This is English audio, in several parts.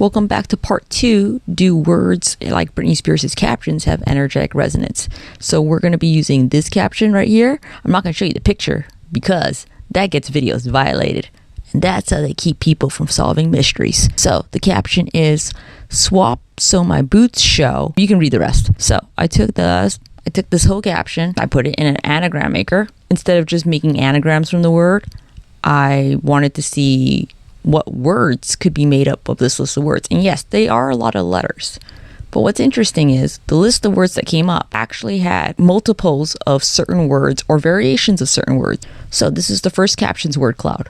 Welcome back to part 2. Do words like Britney Spears' captions have energetic resonance? So we're going to be using this caption right here. I'm not going to show you the picture because that gets videos violated. And that's how they keep people from solving mysteries. So the caption is, swap so my boots show. You can read the rest. So I took this whole caption, I put it in an anagram maker. Instead of just making anagrams from the word, I wanted to see what words could be made up of this list of words. And yes, they are a lot of letters. But what's interesting is the list of words that came up actually had multiples of certain words or variations of certain words. So this is the first caption's word cloud.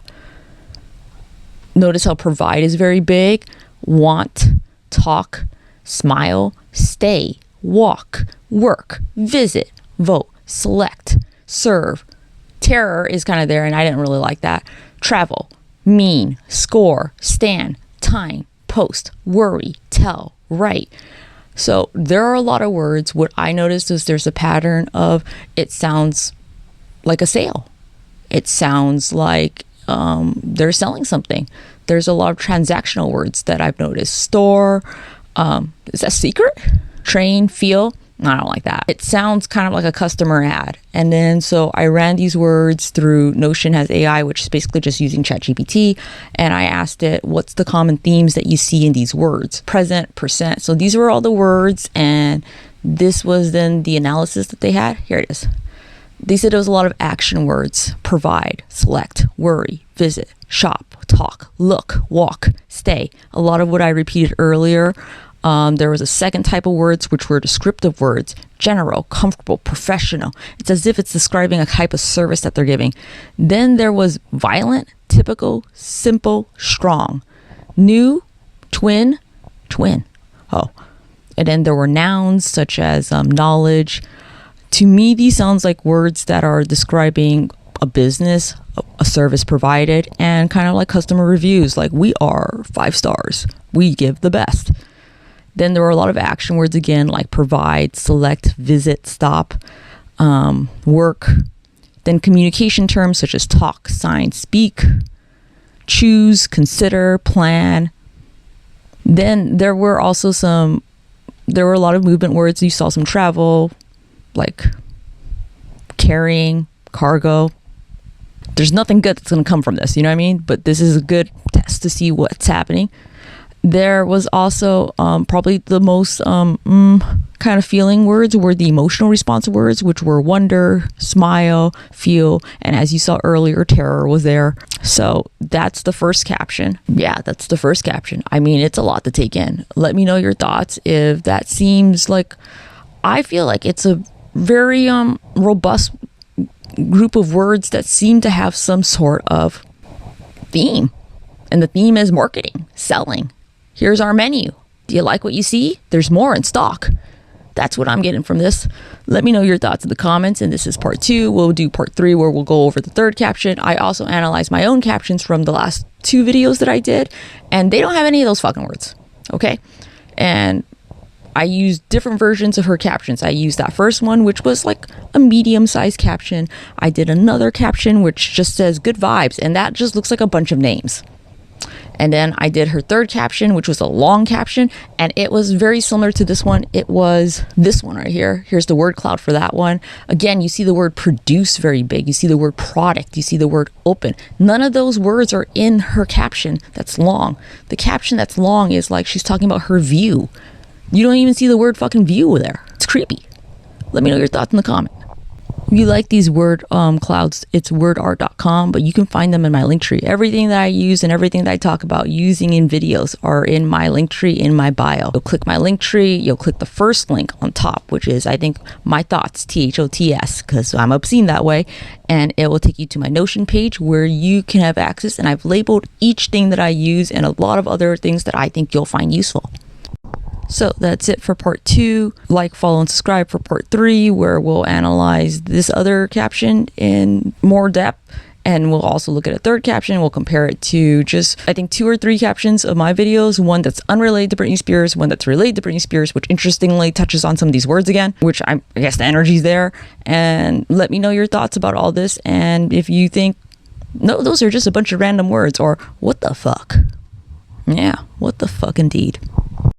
Notice how provide is very big. Want, talk, smile, stay, walk, work, visit, vote, select, serve. Terror is kind of there, and I didn't really like that. Travel, mean, score, stand, time, post, worry, tell, write. So there are a lot of words. What I noticed is there's a pattern of it sounds like a sale. It sounds like they're selling something. There's a lot of transactional words that I've noticed. Store, is that secret? Train, feel. I don't like that. It sounds kind of like a customer ad. And then so I ran these words through Notion has AI, which is basically just using ChatGPT. And I asked it, what's the common themes that you see in these words? Present, percent. So these were all the words. And this was then the analysis that they had. Here it is. They said it was a lot of action words: provide, select, worry, visit, shop, talk, look, walk, stay. A lot of what I repeated earlier. There was a second type of words, which were descriptive words: general, comfortable, professional. It's as if it's describing a type of service that they're giving. Then there was violent, typical, simple, strong, new, twin. Oh, and then there were nouns such as knowledge. To me, these sounds like words that are describing a business, a service provided, and kind of like customer reviews, like we are 5 stars. We give the best. Then there were a lot of action words again, like provide, select, visit, stop, work. Then communication terms such as talk, sign, speak, choose, consider, plan. Then there were a lot of movement words. You saw some travel, like carrying, cargo. There's nothing good that's going to come from this, you know what I mean? But this is a good test to see what's happening. There was also probably the most kind of feeling words were the emotional response words, which were wonder, smile, feel, and as you saw earlier, terror was there. So that's the first caption. Yeah, that's the first caption. I mean, it's a lot to take in. Let me know your thoughts if that seems like, I feel like it's a very robust group of words that seem to have some sort of theme. And the theme is marketing, selling. Here's our menu. Do you like what you see? There's more in stock. That's what I'm getting from this. Let me know your thoughts in the comments. And this is part 2. We'll do part 3 where we'll go over the third caption. I also analyzed my own captions from the last 2 videos that I did. And they don't have any of those fucking words. Okay? And I used different versions of her captions. I used that first one, which was like a medium-sized caption. I did another caption, which just says good vibes. And that just looks like a bunch of names. And then I did her third caption, which was a long caption, and it was very similar to this one. It was this one right here. Here's the word cloud for that one. Again, you see the word produce very big. You see the word product. You see the word open. None of those words are in her caption that's long. The caption that's long is like she's talking about her view. You don't even see the word fucking view there. It's creepy. Let me know your thoughts in the comment. If you like these word clouds, it's wordart.com, but you can find them in my link tree. Everything that I use and everything that I talk about using in videos are in my link tree in my bio. You'll click my link tree, you'll click the first link on top, which is, I think, my thoughts, THOTS, because I'm obscene that way, and it will take you to my Notion page where you can have access, and I've labeled each thing that I use and a lot of other things that I think you'll find useful. So that's it for part 2. Like, follow, and subscribe for part 3, where we'll analyze this other caption in more depth. And we'll also look at a third caption. We'll compare it to just, I think, 2 or 3 captions of my videos. One that's unrelated to Britney Spears, one that's related to Britney Spears, which interestingly touches on some of these words again, which I guess the energy's there. And let me know your thoughts about all this. And if you think, no, those are just a bunch of random words, or what the fuck? Yeah, what the fuck indeed.